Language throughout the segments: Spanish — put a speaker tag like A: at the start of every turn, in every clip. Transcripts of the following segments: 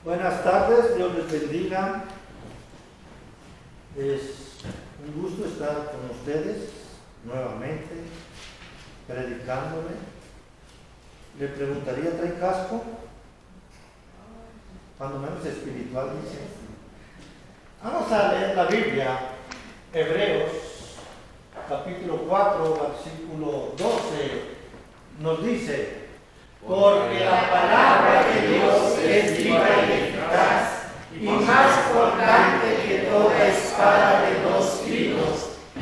A: Buenas tardes, Dios les bendiga. Es un gusto estar con ustedes nuevamente, predicándole. Le preguntaría, ¿trae casco? Cuando menos espiritual, dice. Vamos a leer la Biblia, Hebreos, capítulo 4, versículo 12, nos dice: porque la palabra de Dios es viva y eficaz, y más cortante que toda espada de dos filos,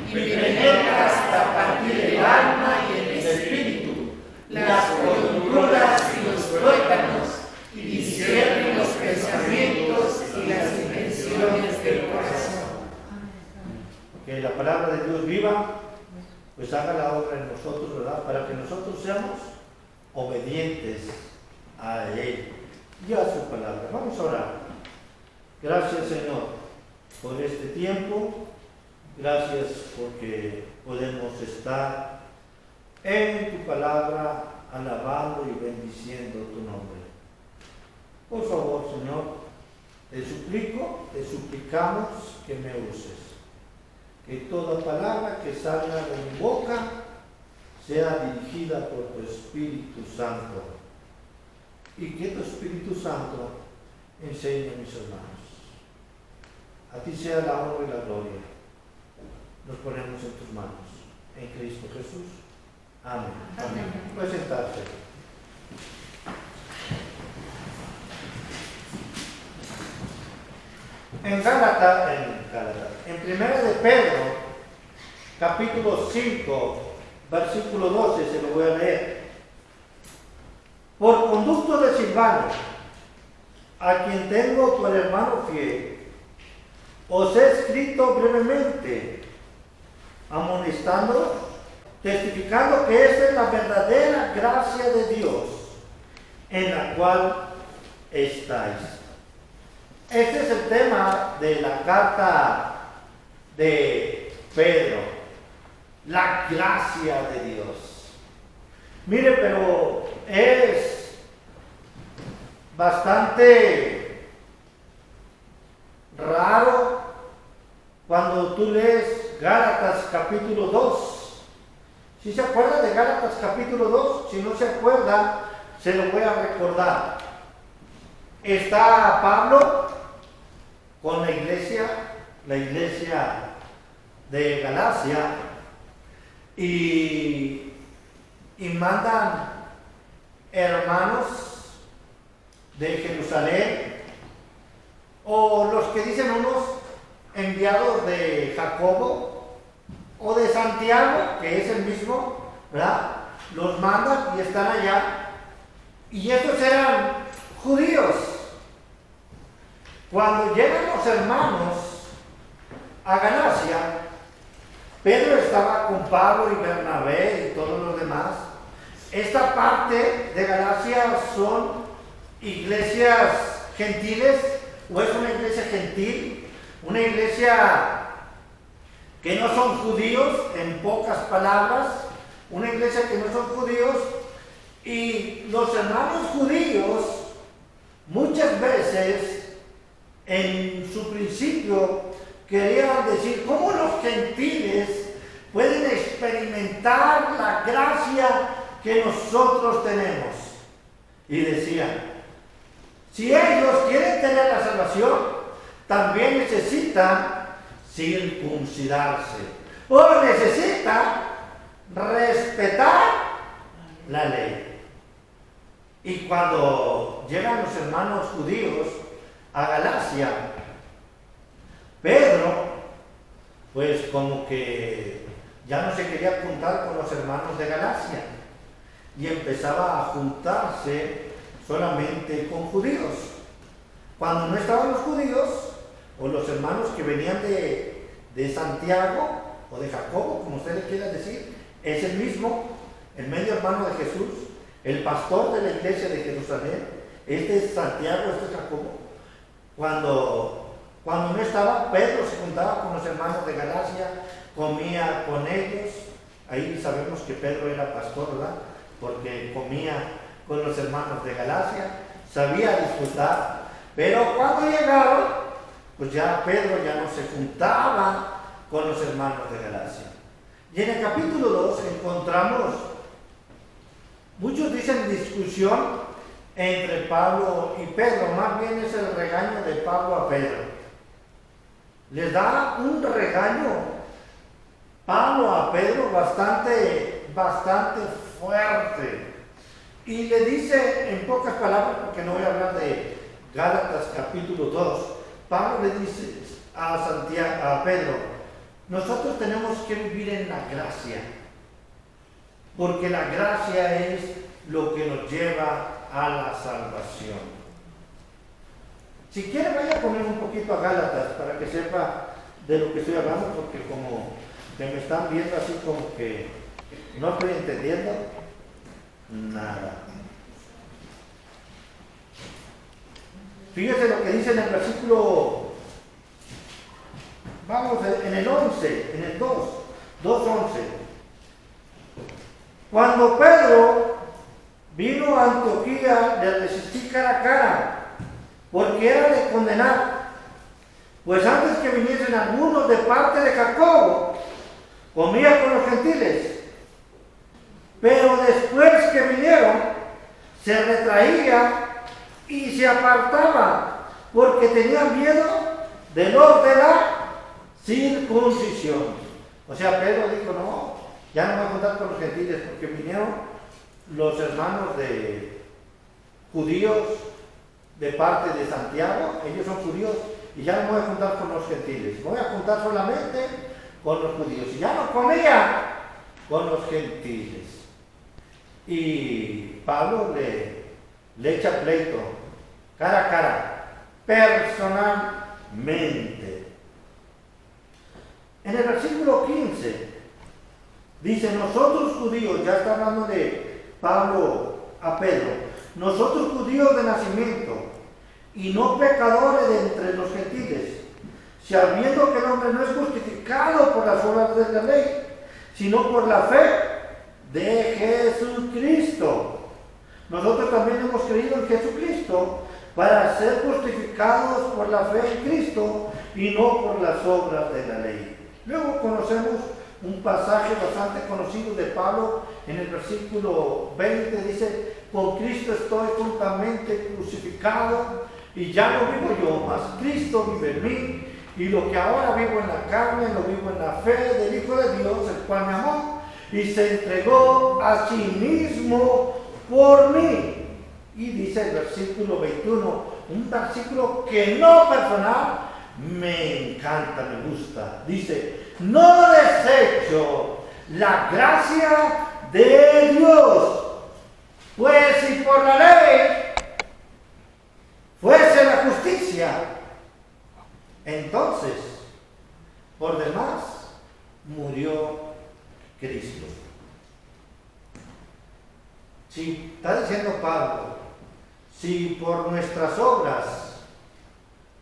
A: y penetra hasta partir el alma y el espíritu, las coyunturas y los tuétanos, y discierne los pensamientos y las intenciones del corazón. Que la palabra de Dios viva, pues haga la obra en nosotros, ¿verdad? Para que nosotros seamos obedientes a Él y a su palabra. Vamos a orar. Gracias, Señor, por este tiempo. Gracias porque podemos estar en tu palabra, alabando y bendiciendo tu nombre. Por favor, Señor, te suplicamos que me uses. Que toda palabra que salga de mi boca sea dirigida por tu Espíritu Santo, y que tu Espíritu Santo enseñe a mis hermanos. A ti sea la honra y la gloria. Nos ponemos en tus manos, en Cristo Jesús. Amén. Amén. Puede sentarse. En Primera de Pedro, capítulo 5, versículo 12, se lo voy a leer. Por conducto de Silvano, a quien tengo por hermano fiel, os he escrito brevemente, amonestándoos, testificando que esta es la verdadera gracia de Dios, en la cual estáis. Este es el tema de la carta de Pedro, la gracia de Dios. Mire, pero es bastante raro cuando tú lees Gálatas capítulo 2. ¿Sí se acuerda de Gálatas capítulo 2? Si no se acuerda, se lo voy a recordar. Está Pablo con la iglesia de Galacia, y mandan hermanos de Jerusalén, o los que dicen unos enviados de Jacobo o de Santiago, que es el mismo, ¿verdad? Los mandan y están allá, y estos eran judíos. Cuando llegan los hermanos a Galacia, Pedro estaba con Pablo y Bernabé y todos los demás. Esta parte de Galacia son iglesias gentiles, o es una iglesia gentil, una iglesia que no son judíos, en pocas palabras, una iglesia que no son judíos, y los hermanos judíos muchas veces en su principio querían decir: ¿cómo los gentiles pueden experimentar la gracia que nosotros tenemos? Y decían: si ellos quieren tener la salvación, también necesitan circuncidarse, o necesitan respetar la ley. Y cuando llegan los hermanos judíos a Galacia, Pedro, pues como que ya no se quería juntar con los hermanos de Galacia, y empezaba a juntarse solamente con judíos. Cuando no estaban los judíos, o los hermanos que venían de Santiago, o de Jacobo, como usted le quiera decir, es el mismo, el medio hermano de Jesús, el pastor de la iglesia de Jerusalén. Este es Santiago, este es Jacobo. Cuando no estaba, Pedro se juntaba con los hermanos de Galacia, comía con ellos. Ahí sabemos que Pedro era pastor, ¿verdad? Porque comía con los hermanos de Galacia, sabía disfrutar Pero cuando llegaron, pues ya Pedro ya no se juntaba con los hermanos de Galacia. Y en el capítulo 2 encontramos, muchos dicen discusión entre Pablo y Pedro, más bien es el regaño de Pablo a Pedro. Les da un regaño Pablo a Pedro bastante fuerte. Y le dice en pocas palabras, porque no voy a hablar de Gálatas capítulo 2, Pablo le dice a Pedro, nosotros tenemos que vivir en la gracia, porque la gracia es lo que nos lleva a la salvación. Si quiere vaya a poner un poquito a Gálatas para que sepa de lo que estoy hablando, porque como que me están viendo así como que no estoy entendiendo nada. Fíjese lo que dice en el versículo, vamos, en el 11, en el 2:11. Cuando Pedro vino a Antioquía, le resistí cara a cara, porque era de condenar. Pues antes que viniesen algunos de parte de Jacobo, comía con los gentiles. Pero después que vinieron, se retraía y se apartaba, porque tenía miedo de los de la circuncisión. O sea, Pedro dijo, no, ya no me voy a juntar con los gentiles, porque vinieron los hermanos de judíos de parte de Santiago, ellos son judíos, y ya no me voy a juntar con los gentiles, me voy a juntar solamente con los judíos. Y ya no comía con los gentiles. Y Pablo le echa pleito, cara a cara, personalmente. En el versículo 15 dice, nosotros judíos, ya está hablando de Pablo a Pedro, nosotros judíos de nacimiento y no pecadores de entre los gentiles, sabiendo que el hombre no es justificado por las obras de la ley, sino por la fe de Jesucristo. Nosotros también hemos creído en Jesucristo para ser justificados por la fe en Cristo y no por las obras de la ley. Luego conocemos un pasaje bastante conocido de Pablo en el versículo 20, dice, con Cristo estoy juntamente crucificado y ya no vivo yo, mas Cristo vive en mí, y lo que ahora vivo en la carne, lo vivo en la fe del Hijo de Dios, el cual me amó y se entregó a sí mismo por mí. Y dice el versículo 21, un versículo que no personal, me encanta, me gusta. Dice, no desecho la gracia de Dios, pues si por la ley fuese la justicia, entonces por demás murió Cristo. Si está diciendo Pablo, si por nuestras obras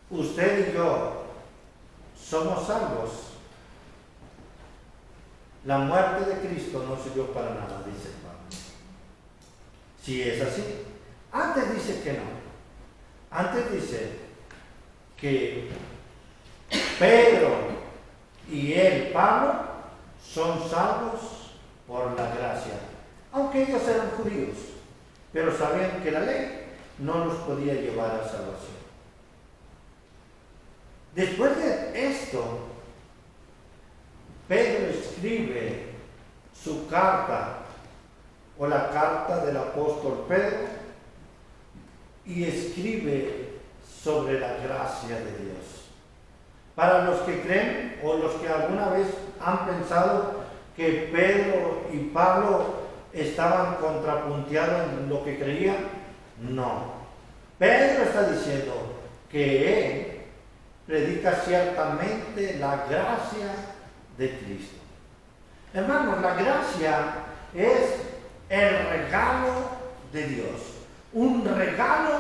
A: usted y yo somos salvos, la muerte de Cristo no sirvió para nada, dice Pablo. Si es así, antes dice que no. Antes dice que Pedro y él, Pablo, son salvos por la gracia, aunque ellos eran judíos, pero sabían que la ley no los podía llevar a salvación. Después de esto, Pedro escribe su carta, o la carta del apóstol Pedro, y escribe sobre la gracia de Dios. Para los que creen, o los que alguna vez han pensado que Pedro y Pablo estaban contrapunteados en lo que creían, no. Pedro está diciendo que él predica ciertamente la gracia de Cristo. Hermanos, la gracia es el regalo de Dios, un regalo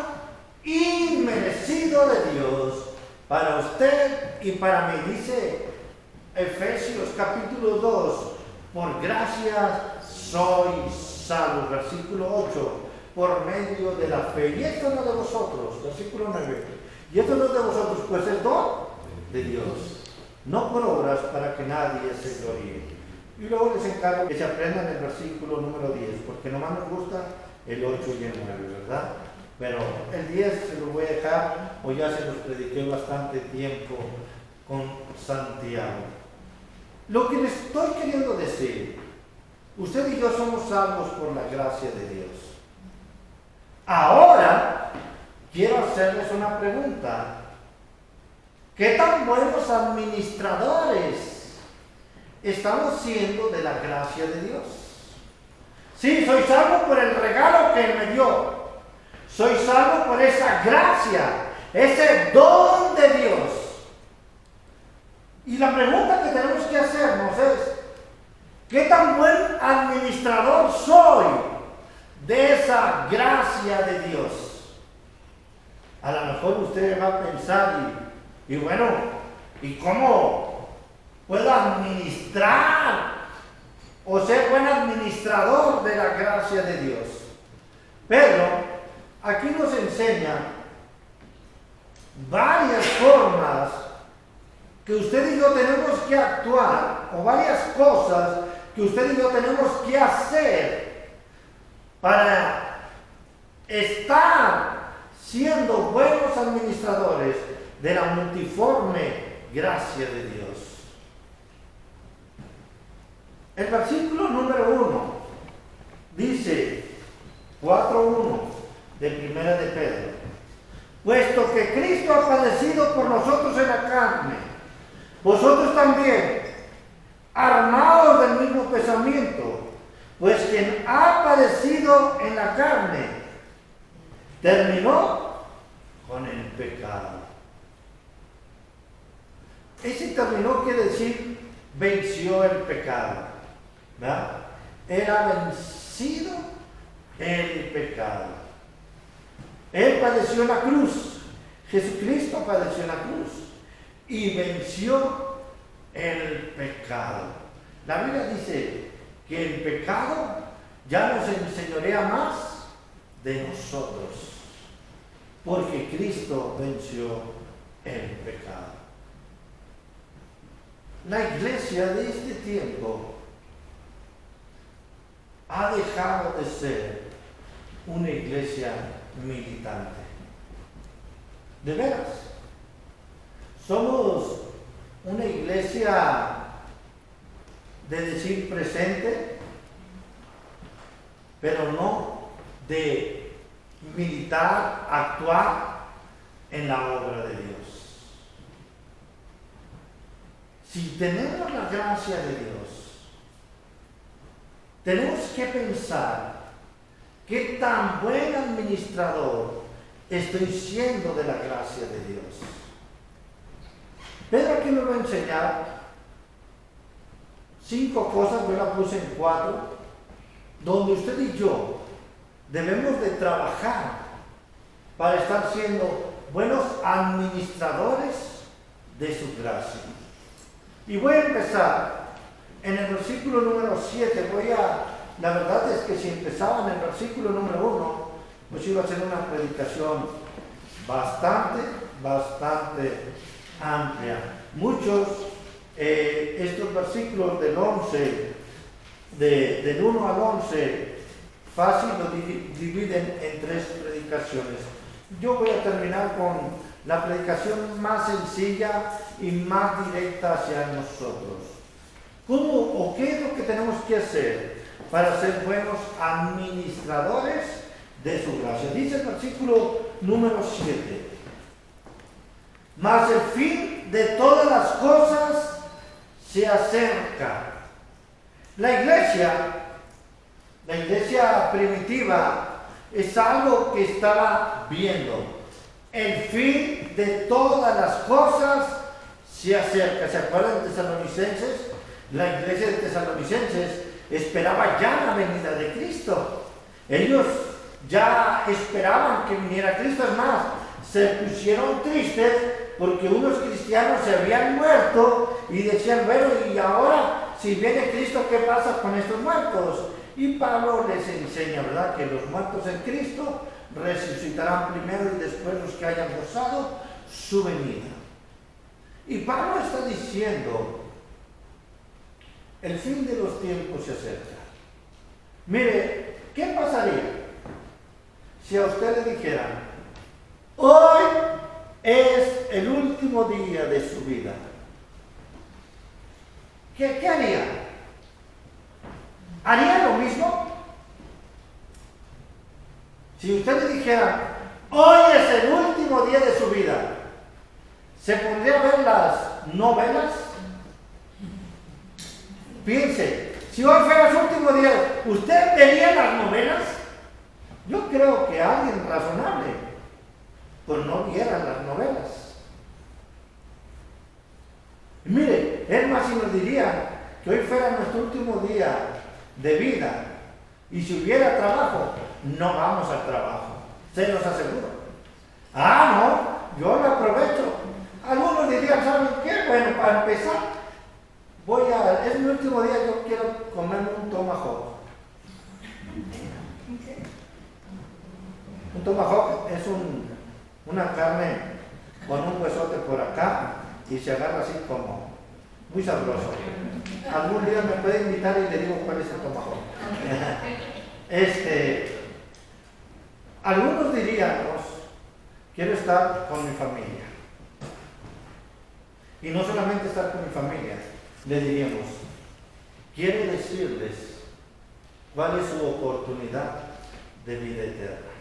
A: inmerecido de Dios para usted y para mí. Dice Efesios capítulo 2, por gracia sois salvos, versículo 8, por medio de la fe. Y esto no es de vosotros, versículo 9. Y esto no es de vosotros, pues es don de Dios, no por obras para que nadie se gloríe. Y luego les encargo que se aprendan el versículo número 10, porque nomás nos gusta el 8 y el 9, ¿verdad? Pero el 10 se lo voy a dejar, o ya se los prediqué bastante tiempo con Santiago. Lo que les estoy queriendo decir, usted y yo somos salvos por la gracia de Dios. Ahora, quiero hacerles una pregunta. ¿Qué tan buenos administradores estamos siendo de la gracia de Dios? Sí, soy salvo por el regalo que Él me dio. Soy salvo por esa gracia, ese don de Dios. Y la pregunta que tenemos que hacernos es, ¿qué tan buen administrador soy de esa gracia de Dios? A lo mejor usted va a pensar, y bueno, ¿y cómo puedo administrar o ser buen administrador de la gracia de Dios? Pedro aquí nos enseña varias formas que usted y yo tenemos que actuar, o varias cosas que usted y yo tenemos que hacer para estar siendo buenos administradores de la multiforme gracia de Dios. El versículo número 1 dice, 4:1 de Primera de Pedro: puesto que Cristo ha padecido por nosotros en la carne, vosotros también, armados del mismo pensamiento, pues quien ha padecido en la carne, terminó con el pecado. Ese terminó quiere decir venció el pecado, ¿verdad? Él ha vencido el pecado. Él padeció en la cruz. Jesucristo padeció en la cruz y venció el pecado. La Biblia dice que el pecado ya nos enseñorea más de nosotros, porque Cristo venció el pecado. La iglesia de este tiempo ha dejado de ser una iglesia militante. De veras, somos una iglesia de decir presente, pero no de militar, actuar en la obra de Dios. Si tenemos la gracia de Dios, tenemos que pensar qué tan buen administrador estoy siendo de la gracia de Dios. Pedro aquí me va a enseñar 5 cosas, yo la puse en 4, donde usted y yo debemos de trabajar para estar siendo buenos administradores de su gracia. Y voy a empezar en el versículo número 7. La verdad es que si empezaba en el versículo número 1, pues iba a ser una predicación bastante amplia. Muchos, estos versículos del 11, del 1 al 11, fácil lo dividen en 3 predicaciones. Yo voy a terminar con la predicación más sencilla y más directa hacia nosotros. ¿Cómo o qué es lo que tenemos que hacer para ser buenos administradores de su gracia? Dice el versículo número 7: mas el fin de todas las cosas se acerca. La iglesia primitiva es algo que estaba viendo. El fin de todas las cosas se acerca. ¿Se acuerdan de Tesalonicenses? La iglesia de Tesalonicenses esperaba ya la venida de Cristo. Ellos ya esperaban que viniera Cristo. Es más, se pusieron tristes porque unos cristianos se habían muerto y decían, bueno, y ahora si viene Cristo, ¿qué pasa con estos muertos? Y Pablo les enseña, ¿verdad?, que los muertos en Cristo resucitarán primero y después los que hayan gozado su venida. Y Pablo está diciendo, el fin de los tiempos se acerca. Mire, ¿qué pasaría si a usted le dijeran, hoy es el último día de su vida? ¿Qué haría? ¿Haría lo mismo? Si usted le dijera, hoy es el último día de su vida, ¿se pondría a ver las novelas? Piense, si hoy fuera su último día, ¿usted vería las novelas? Yo creo que alguien razonable, pues no viera las novelas. Y mire, es más, si nos diría que hoy fuera nuestro último día de vida y si hubiera trabajo, no vamos al trabajo, se los aseguro. No, yo lo aprovecho. Algunos dirían, ¿saben qué? Bueno, para empezar, es mi último día, yo quiero comerme un tomahawk. Un tomahawk es una carne con un huesote por acá y se agarra así como muy sabroso. Algún día me puede invitar y le digo cuál es el tomahawk. Algunos diríamos, quiero estar con mi familia. Y no solamente estar con mi familia, le diríamos, quiero decirles cuál es su oportunidad de vida eterna.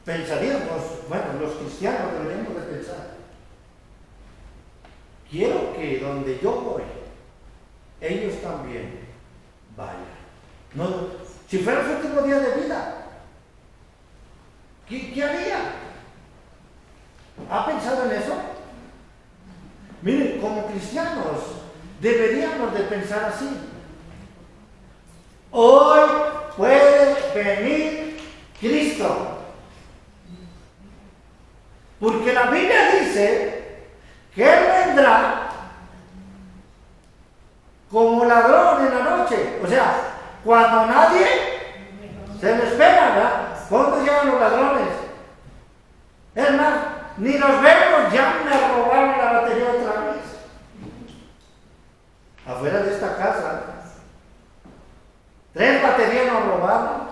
A: Pensaríamos, bueno, los cristianos deberíamos de pensar, quiero que donde yo voy, ellos también vayan. No, si fuera su último día de vida, ¿qué haría? ¿Ha pensado en eso? Miren, como cristianos deberíamos de pensar así. Hoy puede venir Cristo. Porque la Biblia dice que Él vendrá como ladrón en la noche. O sea, cuando nadie se lo espera, ¿verdad? ¿Cuándo llegan los ladrones? Es más, ni los vemos, ya me robaron la batería otra vez. Afuera de esta casa, 3 baterías nos robaron.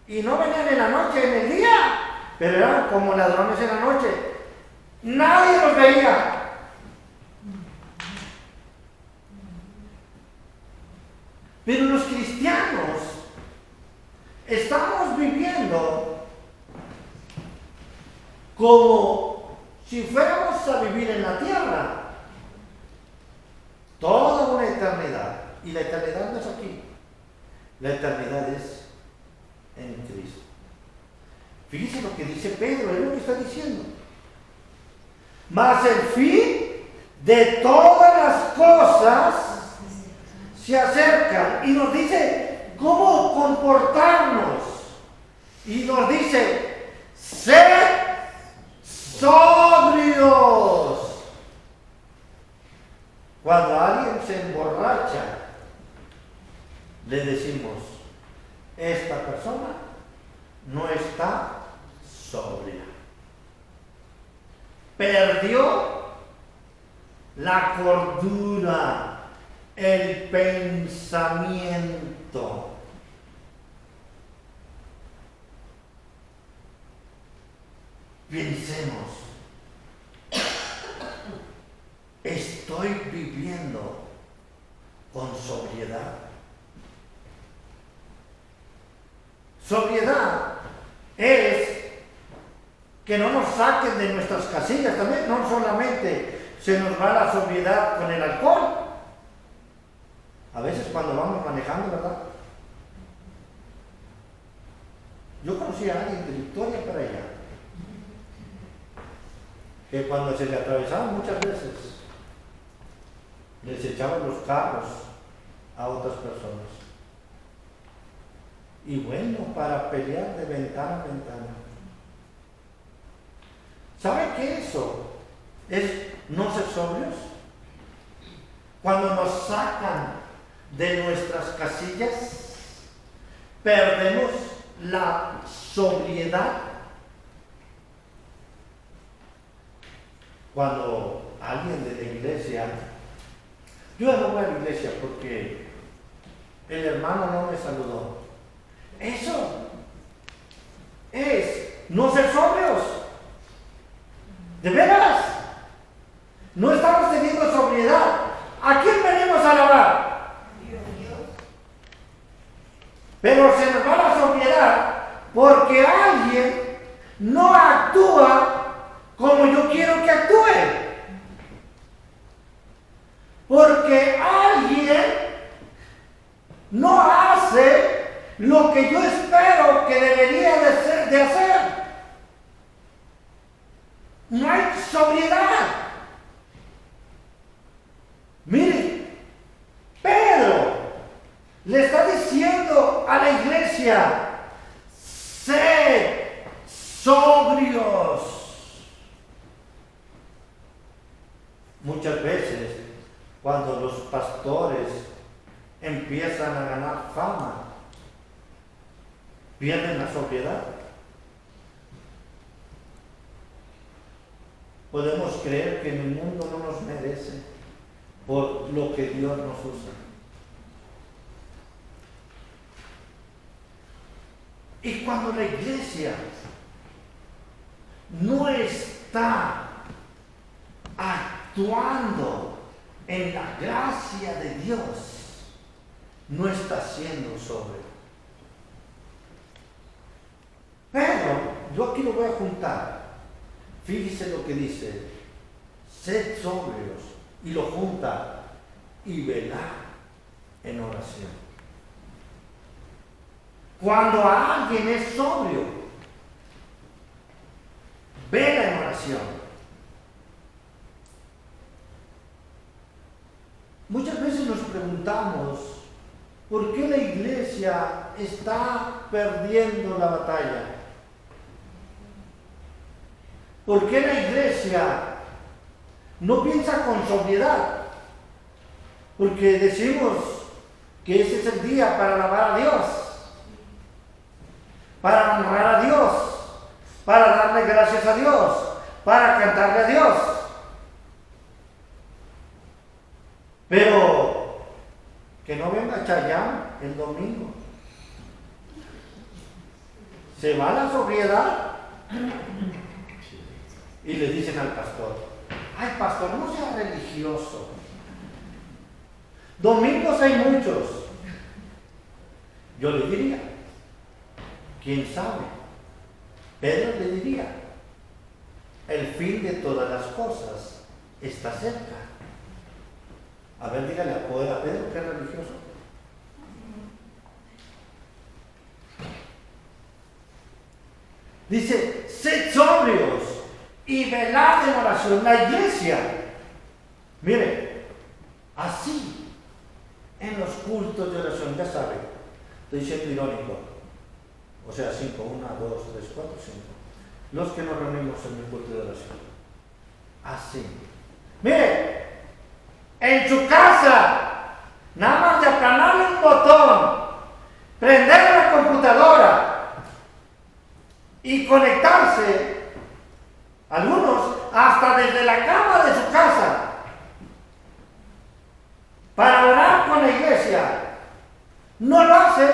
A: Y no venían en la noche, en el día, pero eran como ladrones en la noche. Nadie los veía. Pero los cristianos estamos viviendo como si fuéramos a vivir en la tierra toda una eternidad. Y la eternidad no es aquí. La eternidad es en Cristo. Fíjese lo que dice Pedro, es lo que está diciendo. Mas el fin de todas las cosas se acerca y nos dice cómo comportarnos. Y nos dice, sed sobrios. Cuando alguien se emborracha, le decimos, esta persona no está sobria. Perdió la cordura, el pensamiento. Pensemos, ¿estoy viviendo con sobriedad? Sobriedad es que no nos saquen de nuestras casillas. También no solamente se nos va la sobriedad con el alcohol. A veces cuando vamos manejando, ¿verdad? Yo conocí a alguien de Victoria para allá, que cuando se le atravesaban muchas veces, les echaban los carros a otras personas. Y bueno, para pelear de ventana a ventana. ¿Sabe qué eso es no ser sobrios? Cuando nos sacan de nuestras casillas, perdemos la sobriedad. Cuando alguien de la iglesia, yo no voy a la iglesia porque el hermano no me saludó. Eso es no ser sobrios. De veras, no estamos teniendo sobriedad. ¿A quién venimos a alabar? Pero se nos va la sobriedad porque alguien no actúa como yo quiero que actúe. Porque alguien no hace lo que yo espero que debería de hacer. No hay sobriedad. Mire, Pedro le está diciendo a la iglesia: sed sobrios. Muchas veces, cuando los pastores empiezan a ganar fama, pierden la sobriedad. Podemos creer que el mundo no nos merece por lo que Dios nos usa. Y cuando la iglesia no está actuando en la gracia de Dios, no está siendo sobrio. Pero yo aquí lo voy a juntar. Fíjese lo que dice: sed sobrios, y lo junta: y velad en oración. Cuando alguien es sobrio, vela en oración. Muchas veces nos preguntamos por qué la iglesia está perdiendo la batalla. ¿Por qué la iglesia no piensa con sobriedad? Porque decimos que ese es el día para alabar a Dios, para honrar a Dios, para darle gracias a Dios, para cantarle a Dios. Pero que no venga Chayán el domingo. Se va la sobriedad y le dicen al pastor: ay, pastor, no sea religioso. Domingos hay muchos. Yo le diría: ¿quién sabe? Pedro le diría: el fin de todas las cosas está cerca. A ver, dígale a Pedro que es religioso. Dice: sed sobrios y velad en oración. La iglesia, mire, así en los cultos de oración, ya sabe, estoy siendo irónico. O sea, 5, 1, 2, 3, 4, 5. Los que nos reunimos en el culto de oración. Así. Mire, en su casa, nada más de aplanarle un botón, prender la computadora y conectarse, algunos hasta desde la cama de su casa, para orar con la iglesia, no lo hace.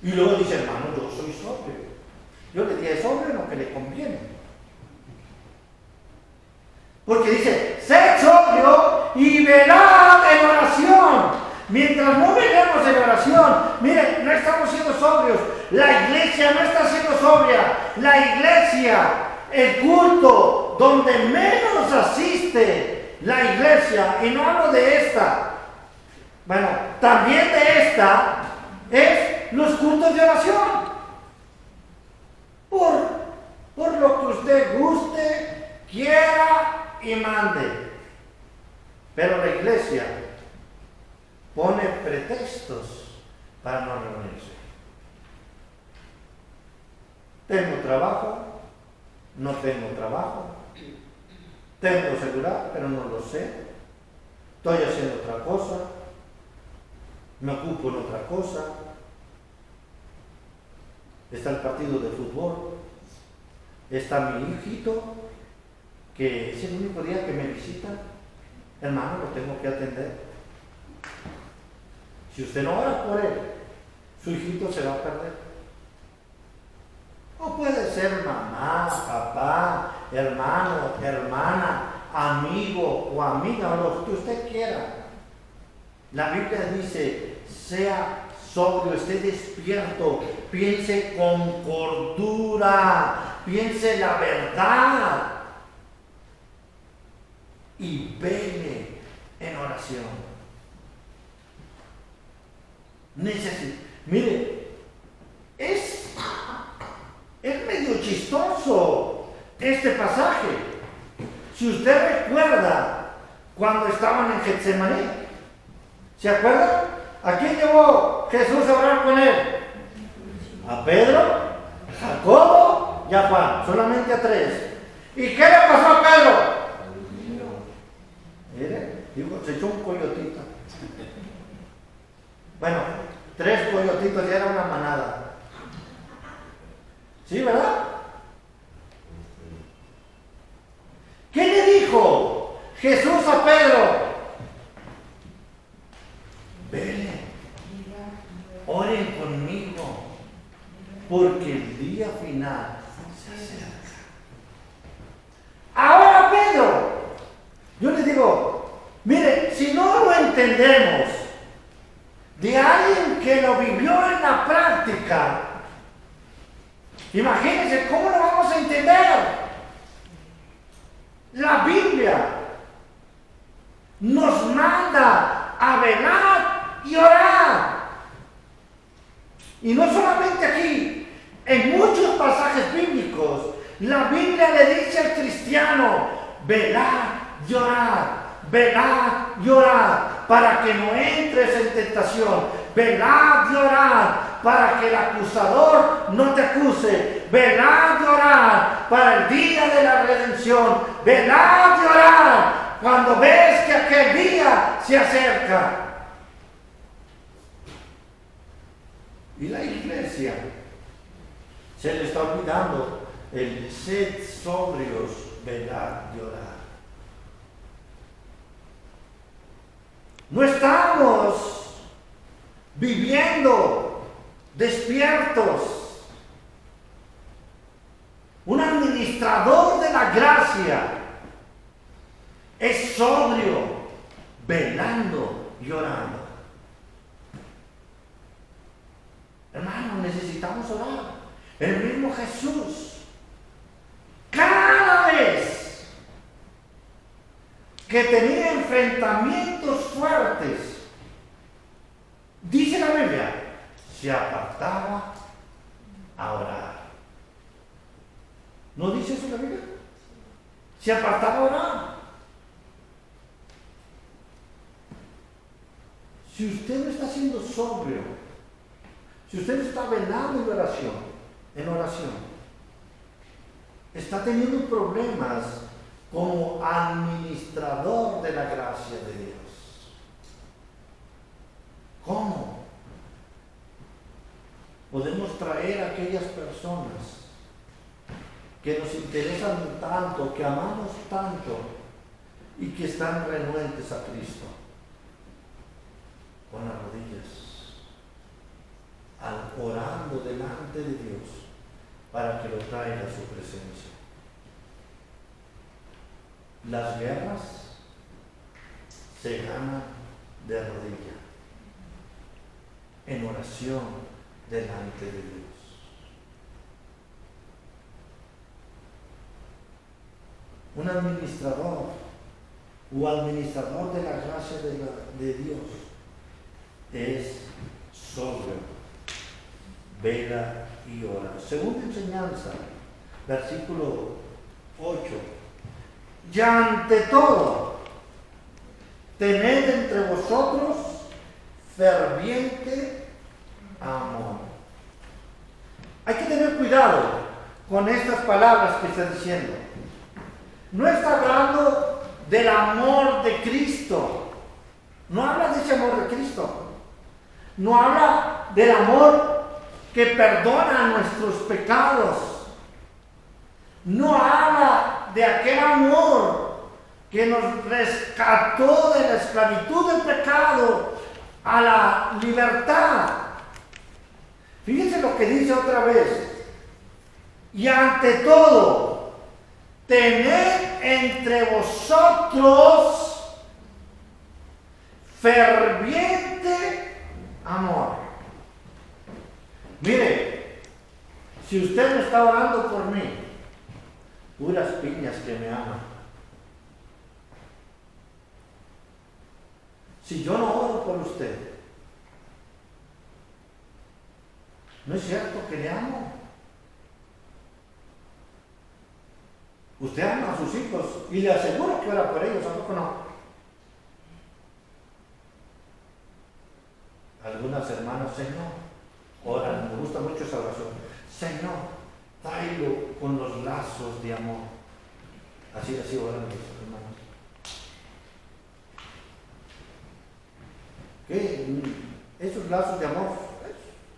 A: Y luego dice: hermano, yo soy sobrio. Yo le dije: sobrio lo que le conviene. Porque dice: sed sobrio y velad en oración. Mientras no velemos en oración, miren, no estamos siendo sobrios. La iglesia no está siendo sobria. La iglesia, el culto donde menos asiste la iglesia, y no hablo de esta, bueno, también de esta, es los cultos de oración. Por lo que usted guste, quiera y mande. Pero la iglesia pone pretextos para no reunirse. Tengo trabajo, no tengo trabajo. Tengo seguridad, pero no lo sé. estoy haciendo otra cosa, me ocupo en otra cosa. Está el partido de fútbol, está mi hijito, que es el único día que me visita. Hermano, lo tengo que atender. Si usted no ora por él, su hijito se va a perder. O puede ser mamá, papá, hermano, hermana, amigo o amiga, o lo que usted quiera. La Biblia dice, sea sobrio, esté despierto, piense con cordura, piense la verdad y vele en oración. Mire, es medio chistoso este pasaje. Si usted recuerda cuando estaban en Getsemaní, ¿se acuerdan? ¿A quién llevó Jesús a orar con él? A Pedro, a Jacobo y a Juan, solamente a 3. ¿Y qué le pasó a Pedro? Mire, dijo, se echó un coyotito. Bueno, 3 coyotitos ya era una manada. ¿Sí, verdad? ¿Qué le dijo Jesús a Pedro? Vele, oren conmigo, porque el día final se acerca. Ahora, Pedro, yo le digo, mire, si no lo entendemos de alguien que lo vivió en la práctica, imagínense cómo lo vamos a entender. La Biblia nos manda a velar y orar. Y no solamente aquí, en muchos pasajes bíblicos, la Biblia le dice al cristiano, velar y orar, velar y orar, para que no entres en tentación, velar y orar, para que el acusador no te acuse, velar y orar, para el día de la redención, velar y orar, cuando ves que aquel día se acerca. Y la iglesia se le está olvidando el sed sobrios, velar y orar. No estamos viviendo despiertos. Un administrador de la gracia es sobrio, velando y orando. Hermanos, necesitamos orar. El mismo Jesús, cada vez que tenía enfrentamientos fuertes, dice la Biblia, se apartaba a orar. ¿No dice eso la Biblia? Se apartaba a orar. Si usted no está siendo sobrio, si usted está velando en oración, está teniendo problemas como administrador de la gracia de Dios. ¿Cómo podemos traer a aquellas personas que nos interesan tanto, que amamos tanto y que están renuentes a Cristo? Con las rodillas, orando delante de Dios para que lo traiga a su presencia. Las guerras se ganan de rodilla, en oración delante de Dios. Un administrador o administrador de la gracia de Dios es sobrio, vela y ora. Segunda enseñanza, versículo 8. Y ante todo, tened entre vosotros ferviente amor. Hay que tener cuidado con estas palabras que está diciendo. No está hablando del amor de Cristo, No habla de ese amor de Cristo. No habla del amor que perdona nuestros pecados. No habla de aquel amor que nos rescató de la esclavitud del pecado a la libertad. Fíjense lo que dice otra vez. Y ante todo, tened entre vosotros ferviente amor. Mire, si usted me está orando por mí, puras piñas que me aman. Si yo no oro por usted, no es cierto que le amo. Usted ama a sus hijos y le aseguro que ora por ellos, ¿a poco no? Algunas hermanas, Señor, oran, me gusta mucho esa oración. Señor, tráelo con los lazos de amor. Así oran mis hermanos. ¿Qué? Esos lazos de amor,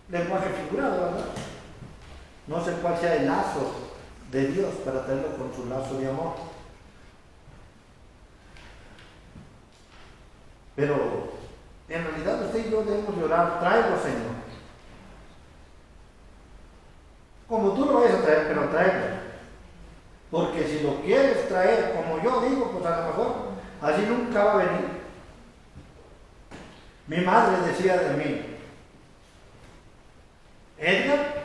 A: lenguaje figurado, ¿verdad? No sé cuál sea el lazo de Dios para traerlo con su lazo de amor. Pero en realidad usted y yo debemos de orar, tráelo, Señor. Como tú lo vayas a traer, pero tráelo. Porque si lo quieres traer, como yo digo, pues a lo mejor así nunca va a venir. Mi madre decía de mí, Edgar,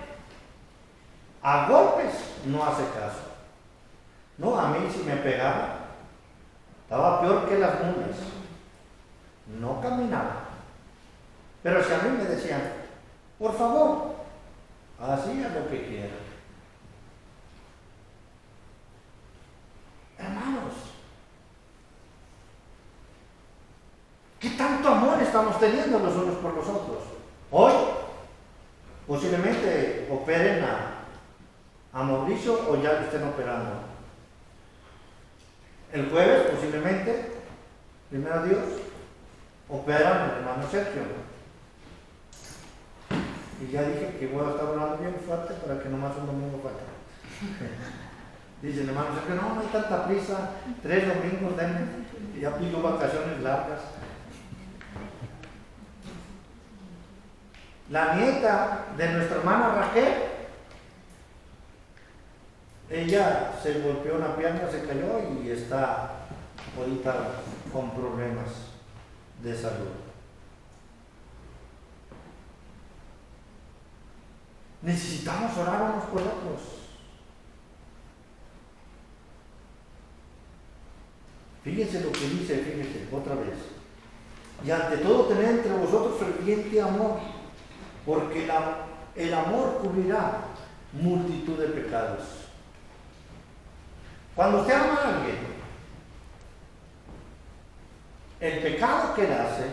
A: a golpes no hace caso. No, a mí si me pegaba, estaba peor que las mulas. No caminaba. Pero si a mí me decían, por favor, hacía lo que quiera. Hermanos, ¿qué tanto amor estamos teniendo los unos por los otros? Hoy, posiblemente operen a Mauricio o ya lo estén operando. El jueves, posiblemente, primero Dios, operan al hermano Sergio. Y ya dije que voy a estar hablando bien fuerte para que nomás un domingo falte. Dice el hermano Sergio, no hay tanta prisa, 3 domingos denme, y ya pido vacaciones largas. La nieta de nuestra hermana Raquel, ella se golpeó una pierna, se cayó y está ahorita con problemas de salud. Necesitamos orar unos por otros. Fíjense lo que dice, fíjense, otra vez. Y ante todo tened entre vosotros ferviente amor, porque el amor cubrirá multitud de pecados. Cuando usted ama a alguien, el pecado que él hace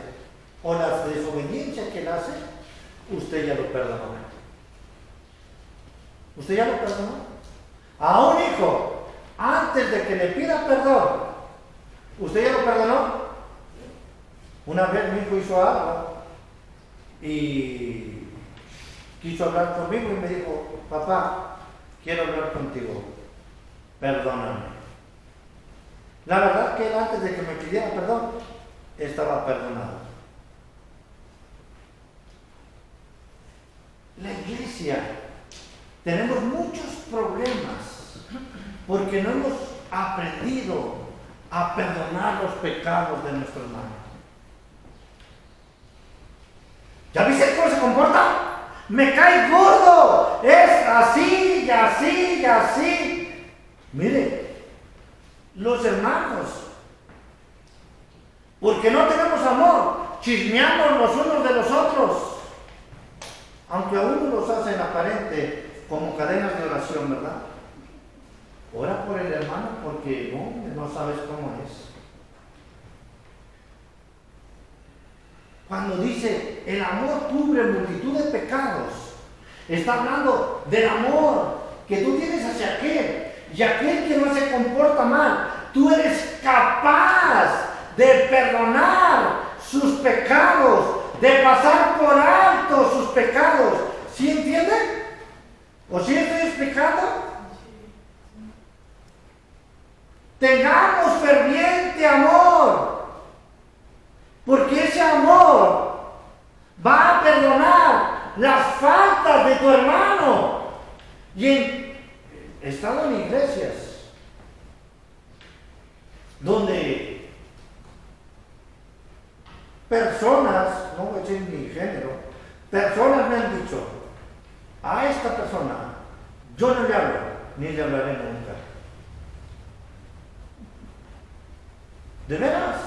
A: o la desobediencia que él hace, usted ya lo perdonó. ¿Usted ya lo perdonó? A un hijo, antes de que le pida perdón, ¿usted ya lo perdonó? Una vez mi hijo hizo algo y quiso hablar conmigo y me dijo, papá, quiero hablar contigo, perdóname. La verdad que él antes de que me pidiera perdón, estaba perdonado. La iglesia, tenemos muchos problemas porque no hemos aprendido a perdonar los pecados de nuestro hermano. ¿Ya viste cómo se comporta? Me cae gordo, es así y así y así. Mire, los hermanos, porque no tenemos amor, chismeamos los unos de los otros, aunque a uno los hacen aparente como cadenas de oración, ¿verdad? Ora por el hermano porque no sabes cómo es. Cuando dice el amor cubre multitud de pecados, está hablando del amor que tú tienes hacia aquel y aquel que no se comporta mal. Tú eres capaz de perdonar sus pecados, de pasar por alto sus pecados. ¿Sí entienden? ¿O sí estoy explicando? Tengamos ferviente amor, porque ese amor va a perdonar las faltas de tu hermano. Y he estado en iglesias donde personas, no voy a decir mi género, personas me han dicho: a esta persona yo no le hablo, ni le hablaré nunca. ¿De veras?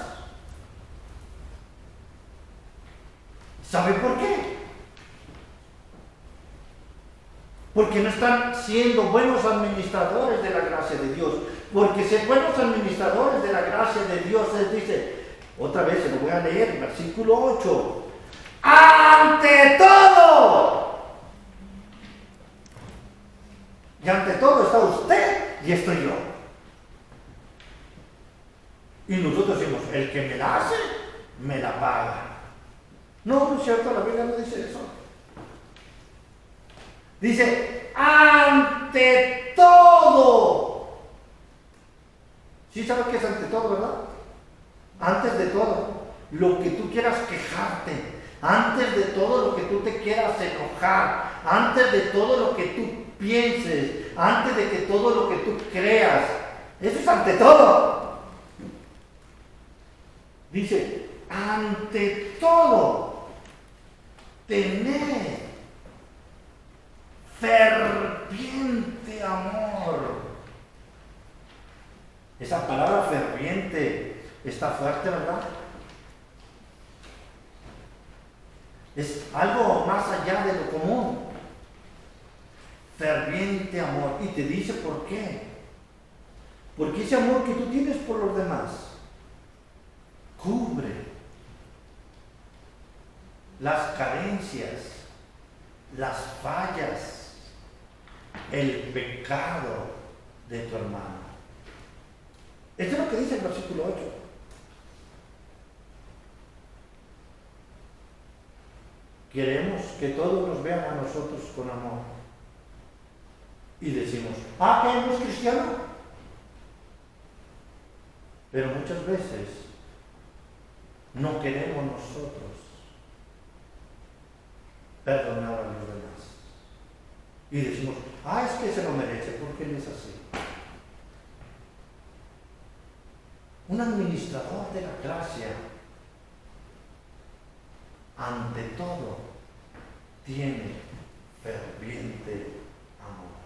A: ¿Sabe por qué? Porque no están siendo buenos administradores de la gracia de Dios. Porque ser buenos administradores de la gracia de Dios, Él dice, otra vez se lo voy a leer, versículo 8. ¡Ante todo! Y ante todo está usted y estoy yo. Y nosotros decimos, el que me la hace, me la paga. No, no es cierto, la Biblia no dice eso. Dice, ante todo. ¿Sí sabes qué es ante todo, verdad? Antes de todo, lo que tú quieras quejarte, antes de todo lo que tú te quieras enojar, antes de todo lo que tú pienses, antes de que todo lo que tú creas, eso es ante todo. Dice, ante todo, tened ferviente amor. Esa palabra ferviente está fuerte, ¿verdad? Es algo más allá de lo común. Ferviente amor. Y te dice por qué. Porque ese amor que tú tienes por los demás cubre las carencias, las fallas, el pecado de tu hermano. Esto es lo que dice el versículo 8. Queremos que todos nos vean a nosotros con amor. Y decimos, que no es cristiano. Pero muchas veces no queremos nosotros perdonar a los demás. Y decimos, es que se lo merece, porque él es así. Un administrador de la gracia, ante todo, tiene ferviente amor.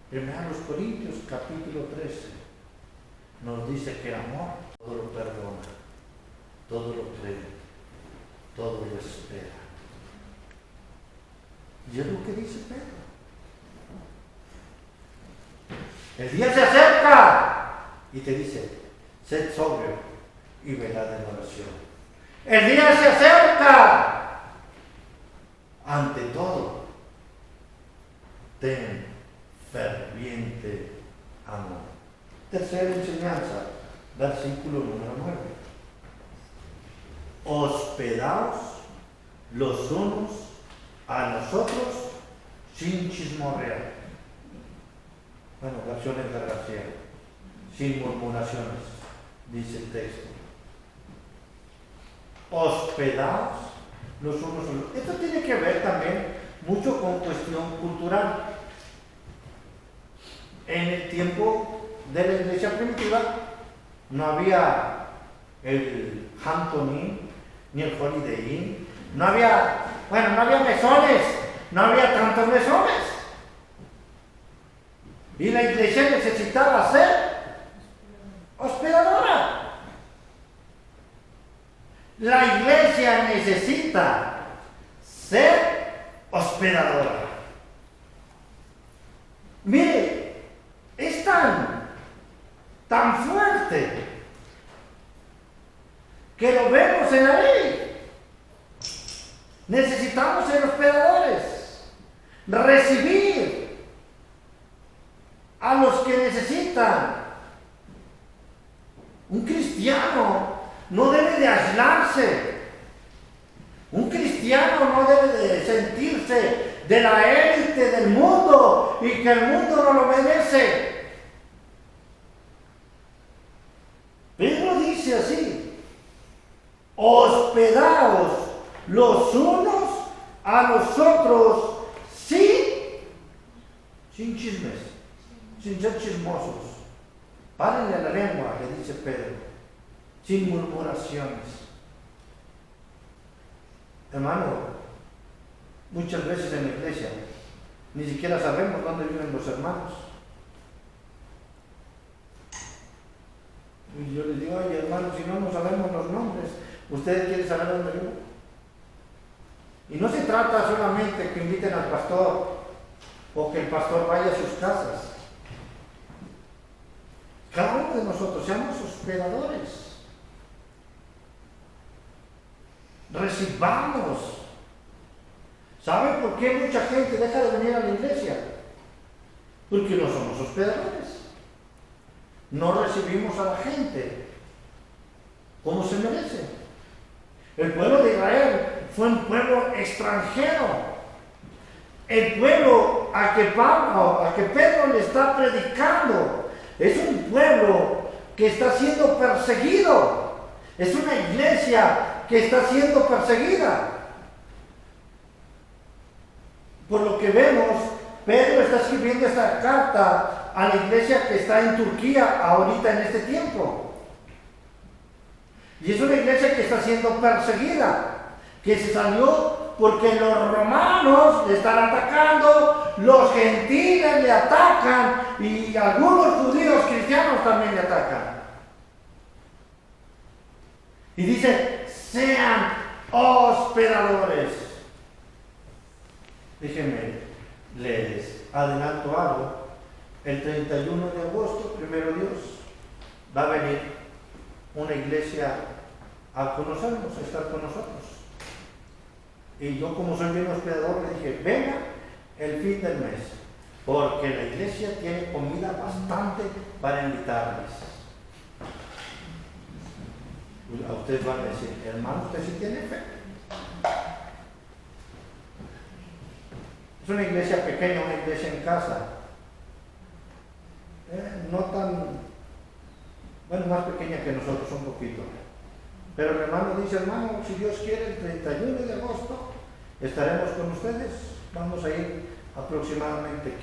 A: Primero los Corintios, capítulo 13, nos dice que el amor todo lo perdona, todo lo cree, todo lo espera. Y es lo que dice Pedro. El día se acerca y te dice, sed sobrio y velad en oración. El día se acerca. Ante todo, ten ferviente amor. Tercera enseñanza, versículo número 9. Hospedaos los unos a nosotros sin chismorrear. Bueno, versiones de García. Sin murmuraciones, dice el texto. Hospedaos los unos a los otros. Esto tiene que ver también mucho con cuestión cultural. En el tiempo de la iglesia primitiva no había el Hampton Inn ni el Holiday Inn, no había mesones, no había tantos mesones. Y la iglesia necesitaba ser hospedadora. La iglesia necesita ser hospedadora. Mire, es tan fuerte que lo vemos en la ley. Necesitamos ser hospedadores, recibir a los que necesitan. Un cristiano no debe de aislarse. Un cristiano no debe de sentirse de la élite del mundo y que el mundo no lo merece. Pedro dice así: hospedaos los unos a los otros sin chismes, sin ser chismosos. Párenle a la lengua, le dice Pedro, sin murmuraciones. Hermano, muchas veces en la iglesia ni siquiera sabemos dónde viven los hermanos. Y yo les digo: oye, hermano, si no sabemos los nombres, ¿ustedes quieren saber dónde viven? Y no se trata solamente que inviten al pastor o que el pastor vaya a sus casas. Cada uno de nosotros seamos hospedadores. Recibamos. ¿Sabe por qué mucha gente deja de venir a la iglesia? Porque no somos hospedadores. No recibimos a la gente como se merece. El pueblo de Israel fue un pueblo extranjero. El pueblo a que Pedro le está predicando es un pueblo que está siendo perseguido. Es una iglesia que está siendo perseguida. Por lo que vemos, Pedro está escribiendo esta carta a la iglesia que está en Turquía ahorita en este tiempo. Y es una iglesia que está siendo perseguida, que se salió porque los romanos le están atacando, los gentiles le atacan y algunos judíos cristianos también le atacan. Y dice: sean hospedadores. Déjenme, les adelanto algo. El 31 de agosto, primero Dios, va a venir una iglesia a conocernos, a estar con nosotros. Y yo, como soy bien hospedador, le dije: venga el fin del mes, porque la iglesia tiene comida bastante para invitarles. A ustedes van a decir: hermano, ¿usted sí tiene fe? Es una iglesia pequeña, una iglesia en casa. No tan, bueno, más pequeña que nosotros un poquito. Pero el hermano dice: hermano, si Dios quiere, el 31 de agosto estaremos con ustedes. Vamos a ir aproximadamente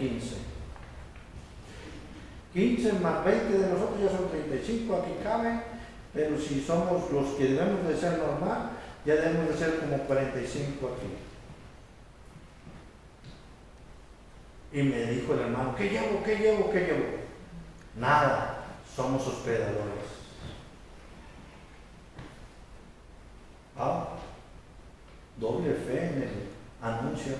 A: 15 más 20 de nosotros, ya son 35, aquí caben. Pero si somos los que debemos de ser normal, ya debemos de ser como 45 aquí. Y me dijo el hermano: ¿qué llevo? Nada, somos hospedadores. Doble fe en el anuncio.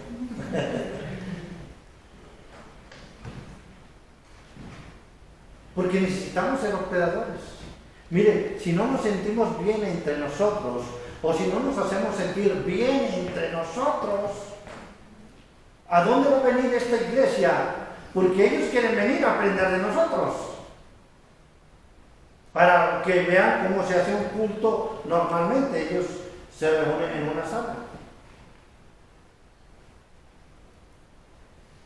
A: Porque necesitamos ser hospedadores. Miren, si no nos sentimos bien entre nosotros, o si no nos hacemos sentir bien entre nosotros, ¿a dónde va a venir esta iglesia? Porque ellos quieren venir a aprender de nosotros, para que vean cómo se hace un culto normalmente. Ellos se reúnen en una sala.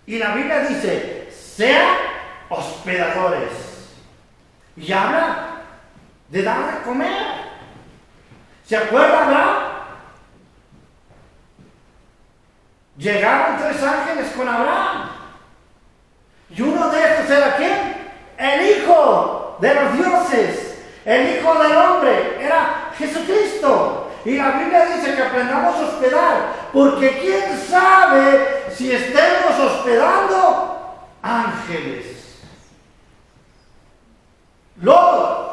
A: Y la Biblia dice: sean hospedadores. Y habla de dar de comer. ¿Se acuerdan, no? Llegaron 3 ángeles con Abraham. Y uno de estos era ¿quién? El Hijo de los dioses, el Hijo del hombre, era Jesucristo. Y la Biblia dice que aprendamos a hospedar, porque quién sabe si estemos hospedando ángeles. Lot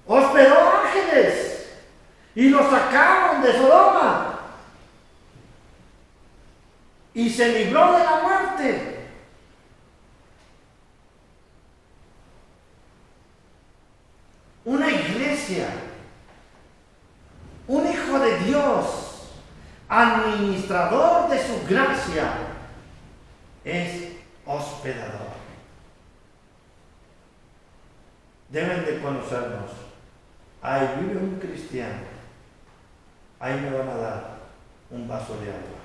A: hospedó ángeles y los sacaron de Sodoma y se libró de la muerte. Una iglesia, un hijo de Dios, administrador de su gracia, es hospedador. Deben de conocernos. ahí vive un cristiano, ahí me van a dar un vaso de agua.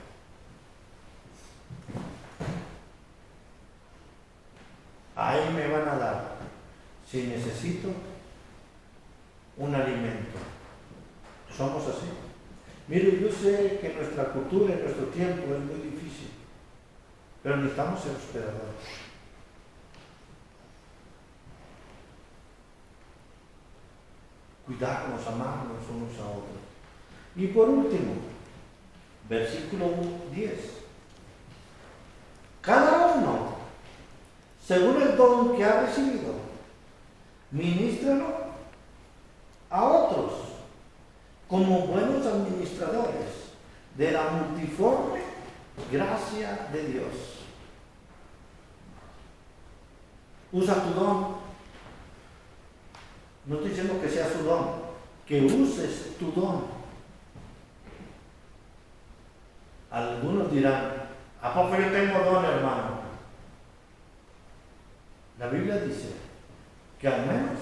A: Ahí me van a dar, si necesito, un alimento. Somos así. Mire, yo sé que nuestra cultura, en nuestro tiempo es muy difícil, pero necesitamos ser hospedadores. Cuidarnos, amarnos unos a otros. Y por último, versículo 10. Cada uno, según el don que ha recibido, ministrelo a otros como buenos administradores de la multiforme gracia de Dios. Usa tu don. No estoy diciendo que sea su don, que uses tu don. Algunos dirán, ¿a poco yo tengo don, hermano? La Biblia dice que al menos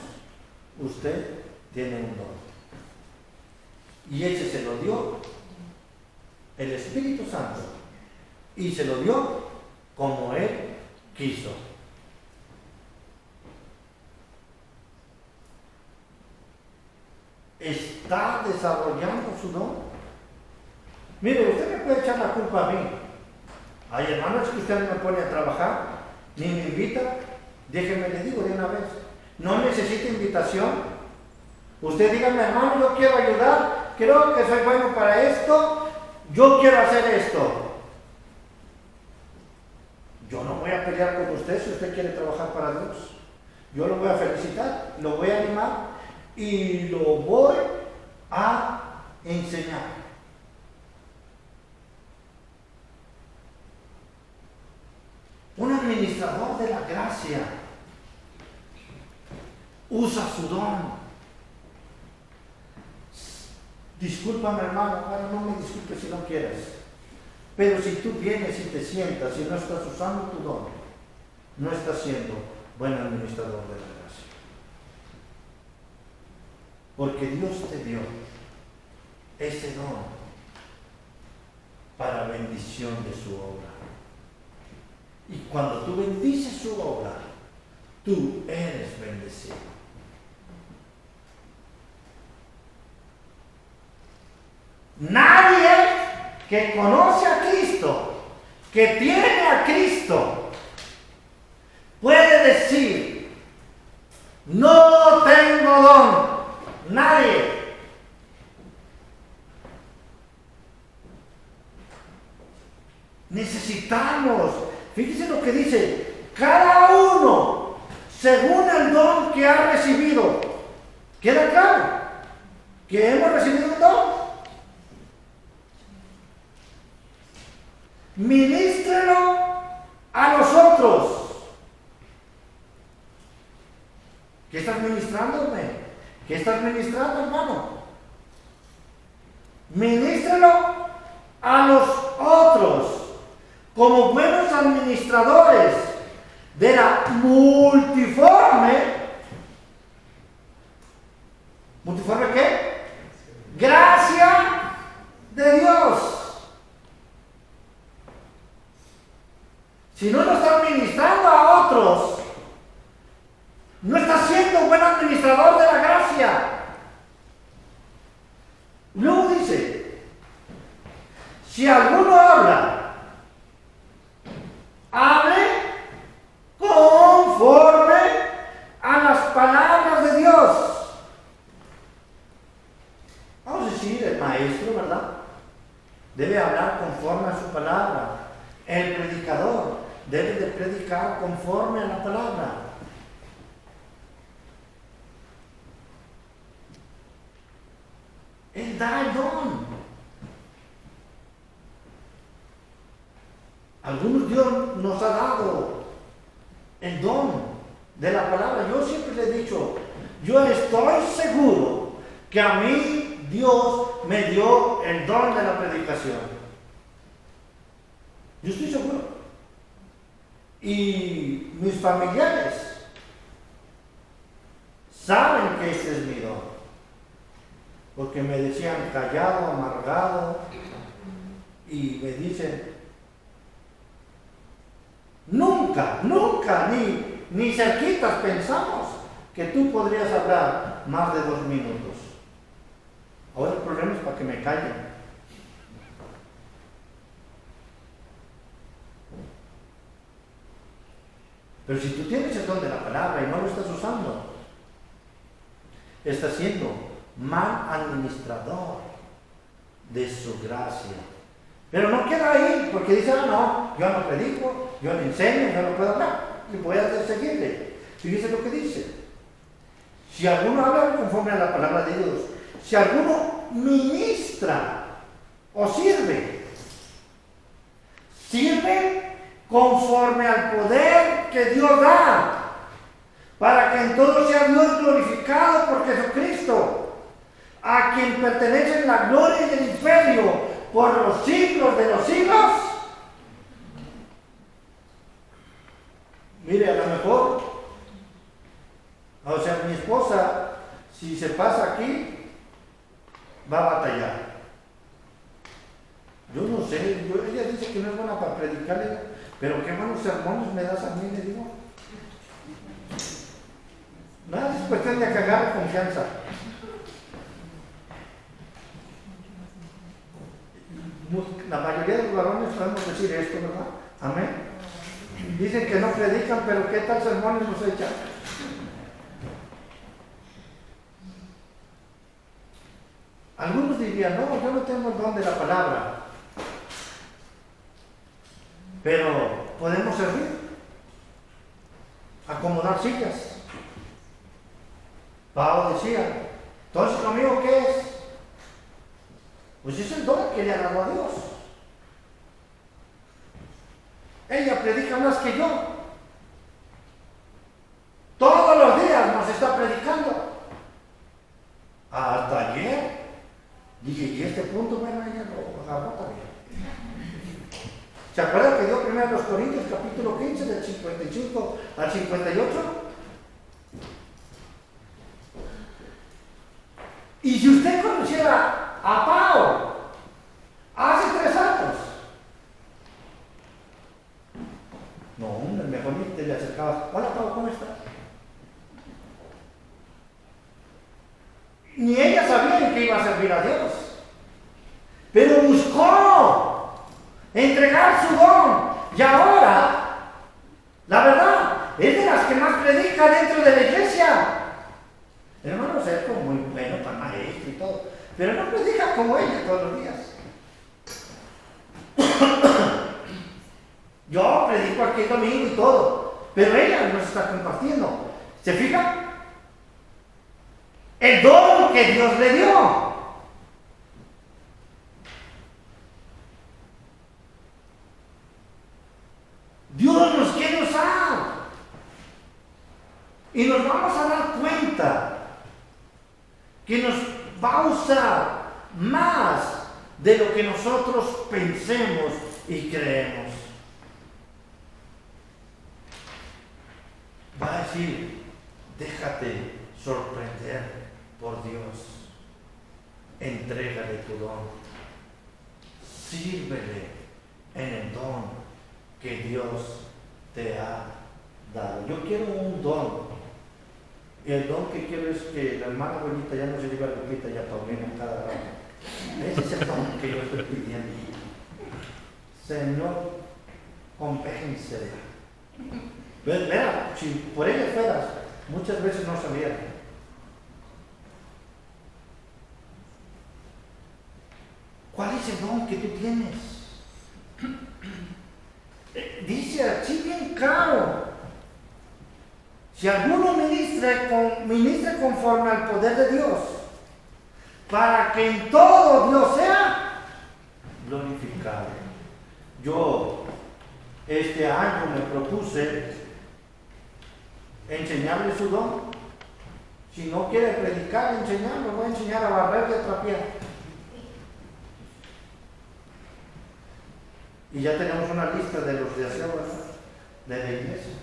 A: usted tiene un don. Y ese se lo dio el Espíritu Santo. Y se lo dio como Él quiso. ¿Está desarrollando su don? Mire, usted me puede echar la culpa a mí. Hay hermanos que usted no me pone a trabajar, ni me invita. Déjeme, le digo de una vez. No necesita invitación. Usted dígame, hermano, yo quiero ayudar, creo que soy bueno para esto, yo quiero hacer esto. Yo no voy a pelear con usted si usted quiere trabajar para Dios. Yo lo voy a felicitar, lo voy a animar y lo voy a enseñar. Un administrador de la gracia usa su don. Discúlpame, hermano, bueno, no me disculpes si no quieres. Pero si tú vienes y te sientas y no estás usando tu don, no estás siendo buen administrador de la gracia. Porque Dios te dio ese don para bendición de su obra. Y cuando tú bendices su obra, tú eres bendecido. Nadie que conoce a Cristo, que tiene a Cristo, puede decir, no tengo don. Nadie. Necesitamos, fíjense lo que dice, cada uno según el don que ha recibido. ¿Queda claro? ¿Que hemos recibido un don? Ministrelo a nosotros. ¿Qué estás ministrándome? ¿Qué estás ministrando, hermano? Ministrelo a los otros como buenos administradores de la multiforme ¿qué? Gracia de Dios. Si no lo estás ministrando a otros, no estás siendo buen administrador de la gracia. Luego dice, si alguno habla, hable conforme a las palabras de Dios. Vamos a decir, el maestro, ¿verdad? Debe hablar conforme a su palabra. El predicador debe de predicar conforme a la palabra. Él da el don. Algunos Dios nos ha dado el don de la palabra. Yo siempre le he dicho, yo estoy seguro que a mí Dios me dio el don de la predicación. Yo estoy seguro. Y mis familiares saben que este es mi don. porque me decían callado, amargado, y me dicen, nunca, ni cerquitas pensamos que tú podrías hablar más de 2 minutos. Ahora el problema es para que me callen. Pero si tú tienes el don de la palabra y no lo estás usando, estás siendo mal administrador de su gracia. Pero no queda ahí, porque dice, no, yo no predico, yo no enseño, yo no puedo hablar, y voy a seguirle. Fíjese lo que dice. Si alguno habla conforme a la palabra de Dios, si alguno ministra o sirve conforme al poder que Dios da, para que en todo sea Dios glorificado por Jesucristo, a quien pertenecen la gloria y el imperio por los siglos de los siglos. Mire, a lo mejor, o sea, mi esposa, si se pasa aquí, va a batallar. Yo no sé, ella dice que no es buena para predicarle, pero qué buenos sermones me das a mí, le digo. Nada, es cuestión de que agarre confianza. La mayoría de los varones podemos decir esto, ¿verdad? Amén. Dicen que no predican, pero ¿qué tal sermones nos echan? Algunos dirían, no, yo no tengo el don de la palabra, pero podemos servir, acomodar sillas. Pablo decía, entonces lo mío ¿qué es? Pues es el don que le ha dado a Dios. Ella predica más que yo. Todos los días nos está predicando. Hasta ayer dije, y este punto, bueno, ella lo agarró también. ¿Se acuerdan que dio 1 Corintios capítulo 15 del 55 al 58? Y si usted conociera a Pau hace 3 años, no, hombre, mejor ni te le acercabas. Hola Pau, ¿cómo estás? Ni ella sabía en qué iba a servir a Dios, pero buscó entregar su don, y ahora, la verdad, es de las que más predica dentro de la iglesia. Hermano Sergio, muy bueno para maestro y todo, pero no predica como ella todos los días. Yo predico aquí el domingo y todo, pero ella nos está compartiendo. ¿Se fijan? El don que Dios le dio. Dios nos quiere usar. Y nos vamos a dar cuenta que nos va a usar más de lo que nosotros pensemos y creemos. Va a decir, déjate sorprender por Dios. Entrégale tu don. Sírvele en el don que Dios te ha dado. Yo quiero un don. Y el don que quiero es que la hermana abuelita ya no se lleve a Lupita y a Paulina cada rato. Ese es el don que yo estoy pidiendo. Señor, compénsela. Verá, si por ellas fueras, muchas veces no salieran. ¿Cuál es el don que tú tienes? Dice así bien claro. Si alguno ministre conforme al poder de Dios, para que en todo Dios sea glorificado. Yo este año me propuse enseñarle su don. Si no quiere predicar, enseñarle, voy a enseñar a barrer y a trapear. Y ya tenemos una lista de los deseos de la iglesia.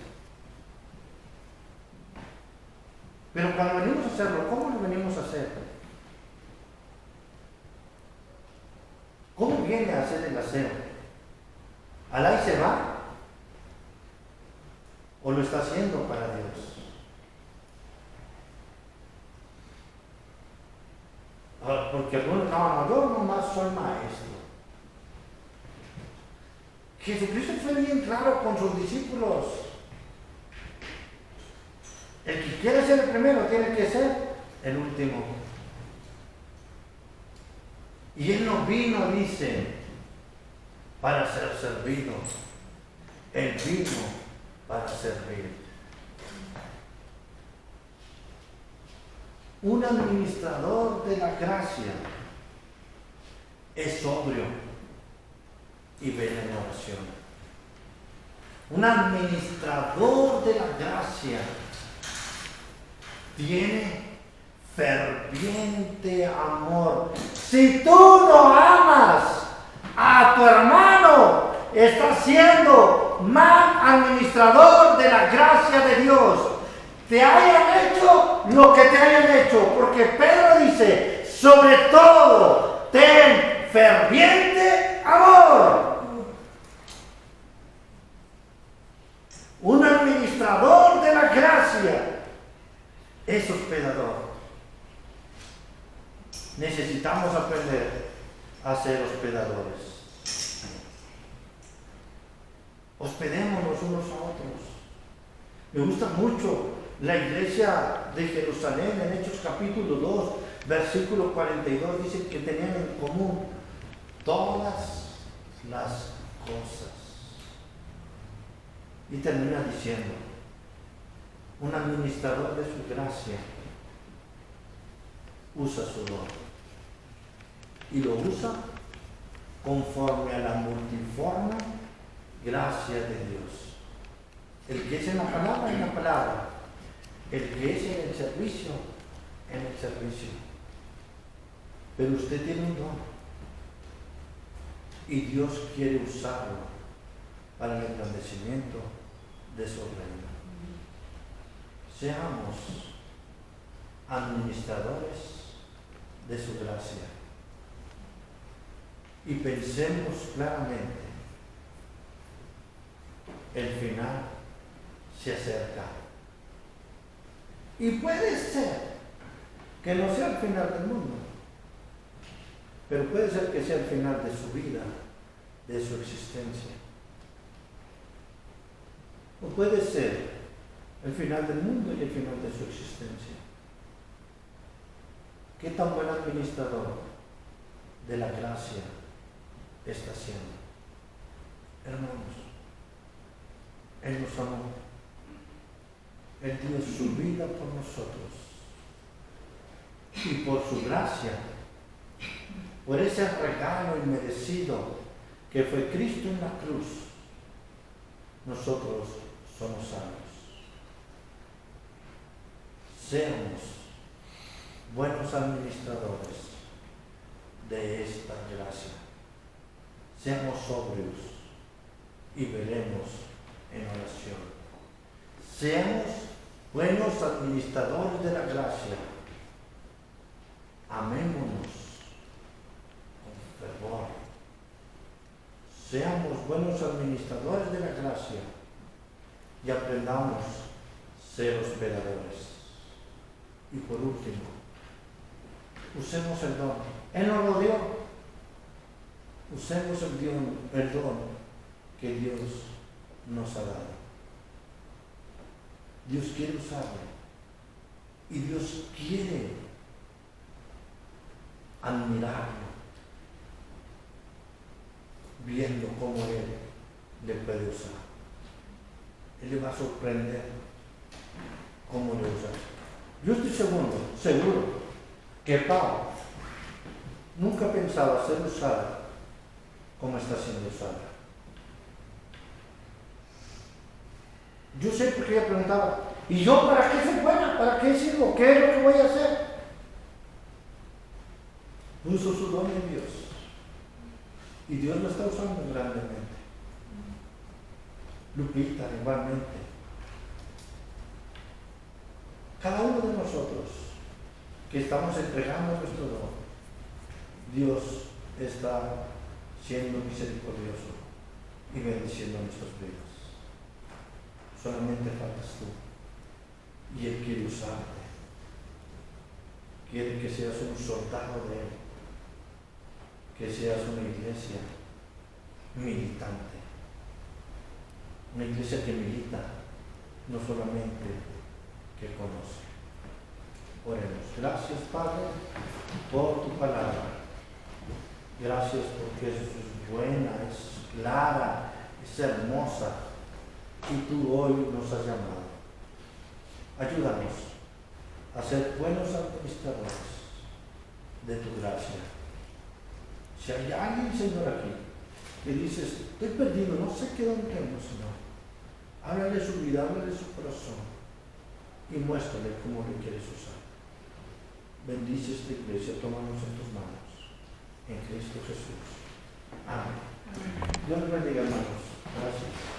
A: Pero cuando venimos a hacerlo, ¿cómo lo venimos a hacer? aseo. ¿Alá y se va? ¿O lo está haciendo para Dios? Porque algunos, no, yo nomás soy maestro. Jesucristo fue bien claro con sus discípulos. El que quiere ser el primero tiene que ser el último. Y Él no vino, dice, para ser servido. Él vino para servir. Un administrador de la gracia es sobrio y vela en oración. Un administrador de la gracia tiene ferviente amor. Si tú no amas a tu hermano, estás siendo mal administrador de la gracia de Dios. Te hayan hecho lo que te hayan hecho, porque Pedro dice, sobre todo, ten ferviente amor. Un administrador de la gracia es hospedador. Necesitamos aprender a ser hospedadores. Hospedémonos unos a otros. Me gusta mucho la iglesia de Jerusalén en Hechos capítulo 2, versículo 42, dice que tenían en común todas las cosas. Y termina diciendo, un administrador de su gracia usa su don. Y lo usa conforme a la multiforme gracia de Dios. El que es en la palabra. El que es en el servicio, Pero usted tiene un don. Y Dios quiere usarlo para el engrandecimiento de su reino. Seamos administradores de su gracia. Y pensemos claramente, el final se acerca. Y puede ser que no sea el final del mundo, pero puede ser que sea el final de su vida, de su existencia. O puede ser el final del mundo y el final de su existencia. ¿Qué tan buen administrador de la gracia está siendo? Hermanos, Él nos amó. Él dio su vida por nosotros. Y por su gracia, por ese regalo inmerecido que fue Cristo en la cruz, nosotros somos salvos. Seamos buenos administradores de esta gracia. Seamos sobrios y veremos en oración. Seamos buenos administradores de la gracia. Amémonos con fervor. Seamos buenos administradores de la gracia y aprendamos a ser hospedadores. Y por último, usemos el don. Él nos lo dio. Usemos el don que Dios nos ha dado. Dios quiere usarlo. Y Dios quiere admirarlo, viendo cómo Él le puede usar. Él le va a sorprender cómo le usa. Yo estoy seguro que Pablo nunca pensaba ser usada como está siendo usada. Yo sé porque ella preguntaba, ¿y yo para qué soy buena? ¿Para qué sirvo? ¿Qué es lo que voy a hacer? Puso su don en Dios. Y Dios lo está usando grandemente. Lupita, igualmente. Cada uno de nosotros que estamos entregando nuestro don, Dios está siendo misericordioso y bendiciendo nuestras vidas. Solamente faltas tú. Y Él quiere usarte. Quiere que seas un soldado de Él. Que seas una iglesia militante. Una iglesia que milita, no solamente que conoce. Oremos. Gracias, Padre, por tu palabra. Gracias porque es buena, es clara, es hermosa. Y tú hoy nos has llamado. Ayúdanos a ser buenos administradores de tu gracia. Si hay alguien, Señor, aquí que dice, estoy perdido, no sé qué dónde tengo, Señor, háblale su vida, háblale su corazón y muéstrale cómo le quieres usar. Bendice esta iglesia, tómanos en tus manos. En Cristo Jesús. Amén. Dios les bendiga, hermanos. Gracias.